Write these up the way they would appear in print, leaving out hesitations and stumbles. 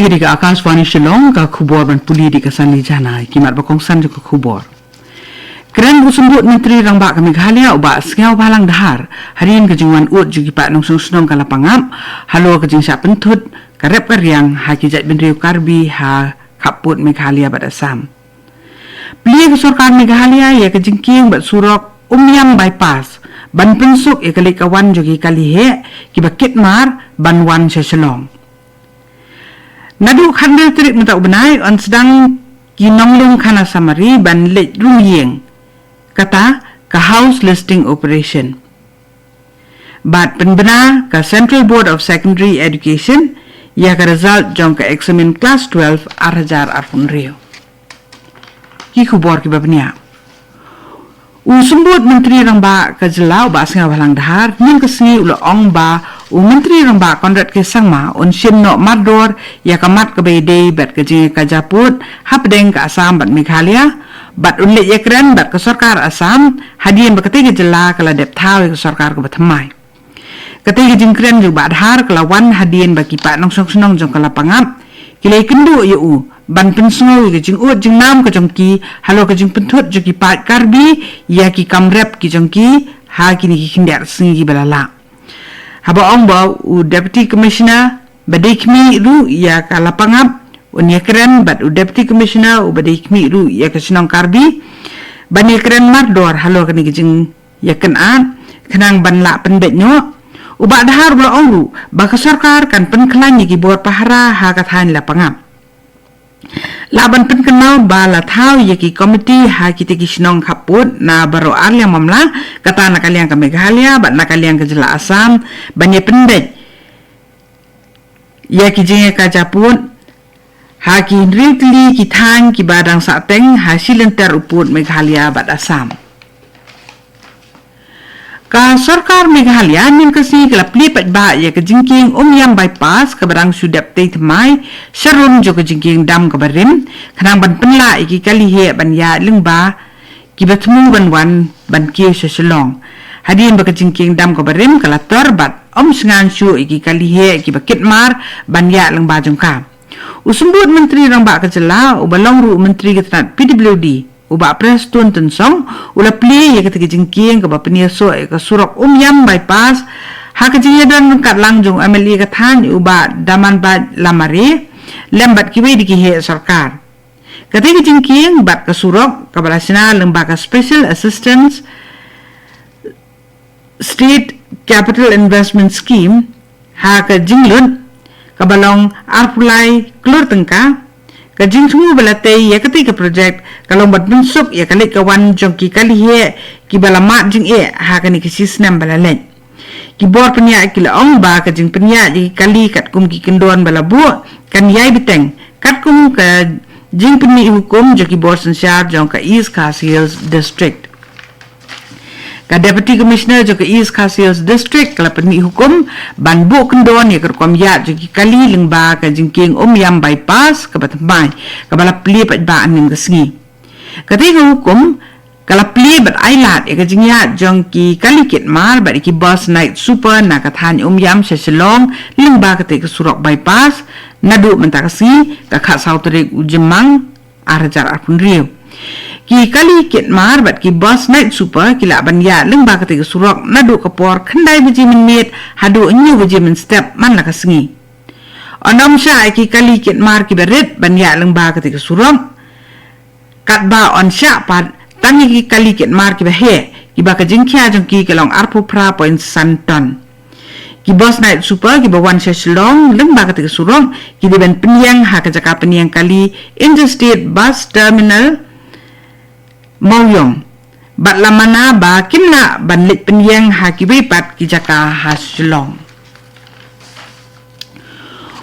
Puli di Akashvani Shillong ka khubor ban puli di Kasani Jana kimat bakong san jo ka khubor. Keren busembut Menteri Rangba ka Meghalaya uba sngau balang dahar harian ka jingwan ut jugi pak nong sung ka lapangap halo ka jing sa pentut karep karyang ha ki jat benriu karbi ha kaput Meghalaya bad Assam. Puli ka sarkar Meghalaya ya ka jingking bat surok umyam bypass ban pensuk ya kali kawan jugi kalihe ki bakit mar ban wan sa Shillong. Nadu khandil trik mata ubenai on sedang kinonglung kana samari ban let ruyeng kata ka house listing operation. Bat penbena ka Central Board of Secondary Education ya ka result jong ka examen class 12 arhajar arpun rio. Ki khubor ki babnia. Usumbut Menteri Rangba ka Jelau ba singa balang dahar ning kesni ulo ong ba Menteri Rangba Konrad ke sangma on shin no mador ya kamat ka bede bat ka jing ka Japut hapdeng ka Assam bat Meghalaya bat unle ya keren bat ka sarkar Assam hadian ba kate jela kala dep thaw ka sarkar ka bathamai kate jing keren ju bat har kala wan hadian ba ki pa nong sonong jong kala pangap kilai kendu yu ban pensungau ke jing ut jing nam ka jongki halo ka jing pentut joki pat karbi ya ki kamrep ki jongki ha kini ki kindar singi balala haba ong ba deputy commissioner badikmi ru ya ka lapangap un ya keren bat deputy commissioner badikmi ru ya ka sinong karbi ban ya keren mardor halo kini ki jing ya kenaan kenang ban la penbet nyo uba dahar bla ong ru ba ka sarkar kan penklan ki bor pahara ha ka than lapangap laban penkenal bala thau yaki komiti ha kita kisnong kaput na baro arliang mamla kata nakaliang ka Meghalaya bat nakaliang ka Jela Assam banye pendek yaki jinge ka Japut ha ki riltli ki thang ki badang sateng hasil enter uput Meghalaya bat Assam ka sarkar Meghalaya ning kasi kala plipat ba ya ka jingking umyam bypass ka barang sudap te tmai sharon jo ka jingking dam ka barim kanang ban penla iki kali he ban ya lingba ki batmu ban wan ban ke sa Shillong hadin ba ka jingking dam ka barim kala torbat sngan shu iki kali he ki bakit mar ban ya lingba jongka usumbut Menteri Rangba ka Jela ubalong ru Menteri ka PWD uba prestun tensong ula pli ya ketika jingking ke bapenia so ka surok umyam bypass ha ka jingedan kat langjung ameli ka than uba daman ba lamare lembat kiwe di he sarkar ketika jingking bat ka surok ka balasina lembaga special assistance state capital investment scheme ha ka jinglun ka balong arpulai klur tengka kajing semua belate ya ketika projek kalau buat bensuk ya kali kawan jongki kali he ki balamat jing ha kani ki sistem balalen ki bor penya ki la ong ba kajing penya ji kali kat kum ki kendon balabu kan yai biteng kat kum ka jing peni hukum joki bor sensyar jong ka East Khas Hills district ka deputy commissioner jo ka East Khas Hills district kala peni hukum ban bu kendon ya kerkom ya joki kali lingba ka jingking yam bypass ka batmai ka bala pli pat ba aning kesngi ketika hukum kala pli bat ailat ya ka jingya jongki kali kit mar ba ki bus night super na ka than yam sa Shillong lingba ka te ka surok bypass nadu mentakasi ka kha sautrik ujemang arjar arpun rio ki kali kit mar bat ki bus night super kila ban ya lengba ka te surok nadu ka por khandai beji minit hadu nyu beji min step man la ka sngi onom sha ki kali kit mar ki berit ban ya lengba ka te surok kat ba on sha pat tangi ki kali kit mar ki he ki ba ka jingkya jong ki kelong arpu pra point santon ki bus night super ki ba wan sha Shillong lengba ka te surok ki de ben penyang ha ka jaka penyang kali interstate bus terminal Mauyong bat lamana ba kimna banlit penyang haki bepat ki jaka has Shillong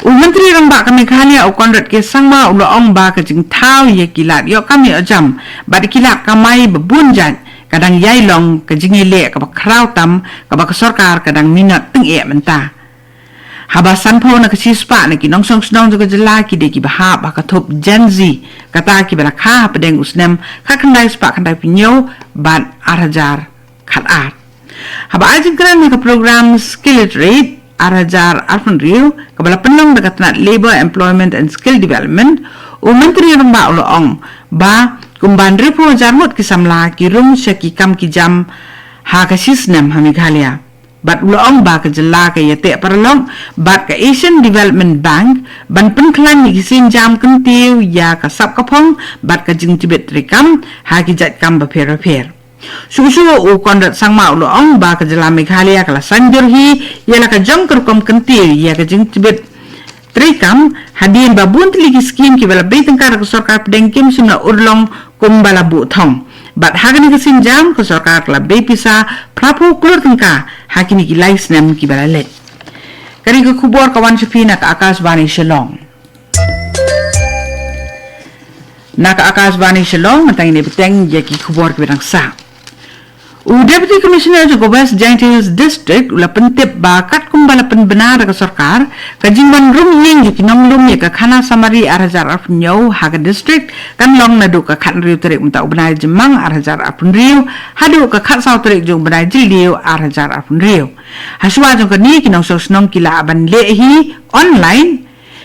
Menteri Rangba ka Meghalaya Konrad ke sangma ulo ong ba ka jing thau ye kilat yo kami ajam bat kilat kamai bebunjan kadang yailong ka jingile ka ba kraw tam ka ba ka sarkar kadang minat teng mentah haba sanpo na kasispa na kinong song snong jo Jela ki de ki baha ba ka thop Gen Z kata ki bala kha pedeng usnem kha khandai spa khandai pinyo ban arhajar khat art haba ajin kran ka program skill rate Arajar Arfan Rio kabala penlong dekat nat Labor Employment and Skill Development o Menteri Rang Ba Uloong ba kumban repo jarmut kisamla ki rum syaki kam ki jam ha ka sisnem ha Meghalaya bat Uloong ba ka jela ka yate paralong bat ka Asian Development Bank ban penklan ni kisin jam kentiu ya ka sap kapong bat ka jing tibet rekam ha ki jat kam ba per Susu o kondat sang ma Uloong ba ka jela Meghalaya kala sanjur hi yala ka jong kerkom kentiu ya ka jing tibet rekam hadin ba buntli ki skim ki bala beitengkar ka sarkar pedengkim suna urlong kumbala bu thong bat hagani ka sinjam ka sarkar kala bepisa prapu klur tengka hakini ki lais nem ki bala let kari ka kubor kawan Shafina ka Akashvani Shillong na ka Akashvani Shillong matang ini beteng ya ki kubor ki berang sa Deputy Commissioner Jago West Giant Hills District ula pentip bakat kumbala penbenar ka sarkar kajingman rum ying kinong lum ya ka khana samari Arajar Arpunyo haga district kan long nadu ka khat riu terik mta ubnai jemang Arajar Arpunriu hadu ka khat saw terik jong benai jiliu Arajar Arpunriu haswa jong ka ni kinong sosnong kila aban lehi online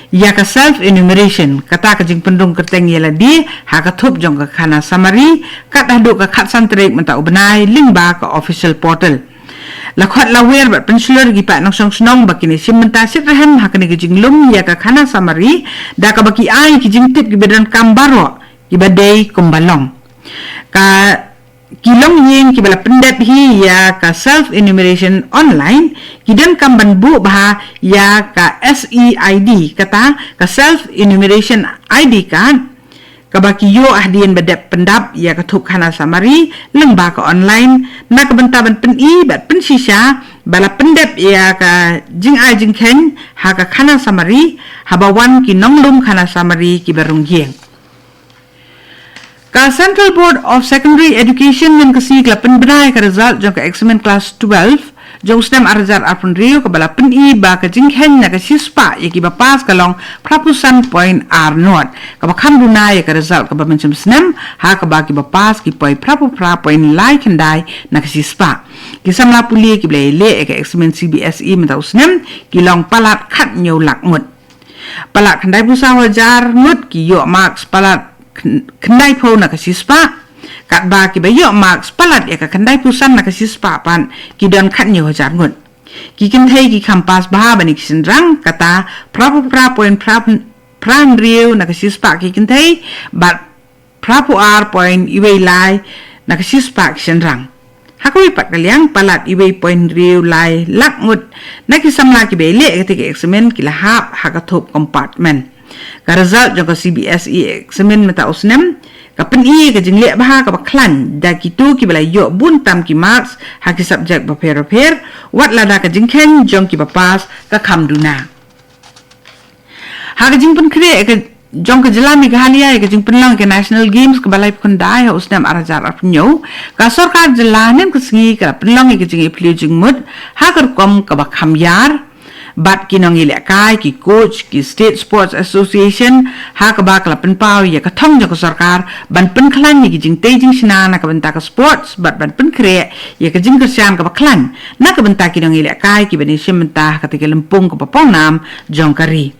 ya ka self enumeration kata ka jing pendung kerteng yela di ha ka thup jong ka khana samari kat hadu ka khat santrik menta ubnai lingba ka official portal la khat la wer bat pensulur gi pa nong song snong bakini simenta sitrahem ha ka ni jing lum ya ka khana samari da ka baki ai ki jing tip gi bedan kambaro gi badai kumbalong ka kilong yin ki bala pendep hi ya ka self enumeration online kidan kamban bu bah ya ka SEID kata ka self enumeration ID kan kabaki yo ahdian bedep pendap ya ka thuk khana samari lengba ka online na ka bentaban peni bat pensisa bala pendep ya ka jing ai jing khen ha ka khana samari habawan ki nonglum khana samari ki barung gieng Ka Central Board of Secondary Education yang kasi kelapan benai ka result jong ka examen class 12 jong stem Arajar Arpunriu ka bala peni ba ka jinghen na ka sispa ya ki bapas kalong prapusan point R not ka bakam dunai ka result ka ba mencem snem ha ka ba ki bapas ki poi prapupra point lai kendai na ka sispa ki samla puli ki blai le ka examen CBSE mentau snem ki long palat khat nyau lak mut palat kendai pusa wajar mut ki yo marks palat kendai po na kasispa kat ba ki bayo marks palat ya ka kendai pusan na kasispa pan ki don khat nyo hajar ngut ki kinthai ki kampas ba bani kisendrang kata prapu point pran riu na kasispa ki kinthai bat prapu r point iwei lai na kasispa kisendrang hakui pat kaliang palat iwei point riu lai lak ngut na kisamla ki bele ketika eksamen ki lahap hakathop compartment ka result jong ka CBSE examen meta usnem ka peni ka jingle bah ka baklan da kitu ki bala yo buntam ki marks ha ki subject ba per wat lada ka jingkhen jong ki bapas ka khamduna ha ka jingpun kre ka jong ka jela Meghalaya ka jingpun lang ka national games ka balai kundai ha usnem Arajar Arpunyo ka sarkar jela nem ka singi ka penlang ka jingi pli jingmut ha ka kom ka bakhamyar bat kinong ilakai ki coach ki state sports association ha ka ba kala penpau ya ka thong ka sarkar ban penklan ni jing te jing sina na ka benta ka sports bat ban penkre ya ka jing kersian ka baklan na ka benta kinong ilakai ki bani simenta ka te lempung ka papong nam jong kari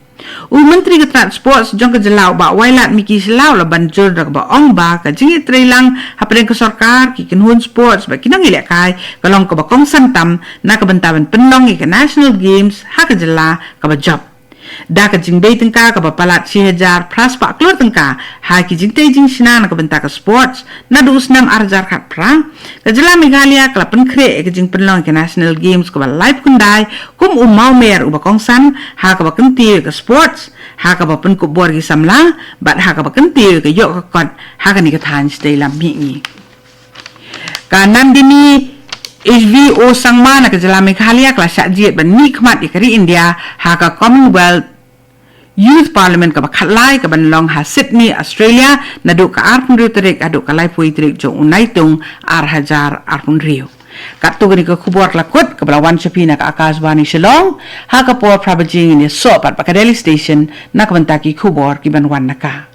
Menteri Keterangan Sports jong ka jelau ba wailat miki selau la banjur dak ba ong ba ka jingi trilang hapren ka sarkar ki kinhun sports ba kinang ilakai kalong ka ba kong santam na ka bentaban penlong ka national games ha ka jela ka ba job da ka jing bei tengka ka ba palat 6000 praspa klur tengka ha ki jing te jing sina na ka benta ka sports na dus nam Arajar khat pra ka jela Meghalaya ka penkre ka jing penlong ka national games ka ba live kundai kum mau mer uba kong san ha ka ba kenti ka sports ha ka ba pen ko bor gi samla bat ha ka ba kenti ka yo ka kot ha ka ni ka than stay lam mi ka Nandini HVO sangma na ka jela Meghalaya kala syajit ban ni khmat ikari India ha ka Commonwealth Youth Parliament ka bakhalai ka banlong ha Sydney Australia na do ka Arpunriu terik adu ka lai pui terik jong unaitung Arajar Arpunriu kat tu gani ka khubor lakut ka balawan Shafina ka Akashvani Shillong ha ka por prabajing ni so pat pakadeli station na ka bantaki khubor ki banwan naka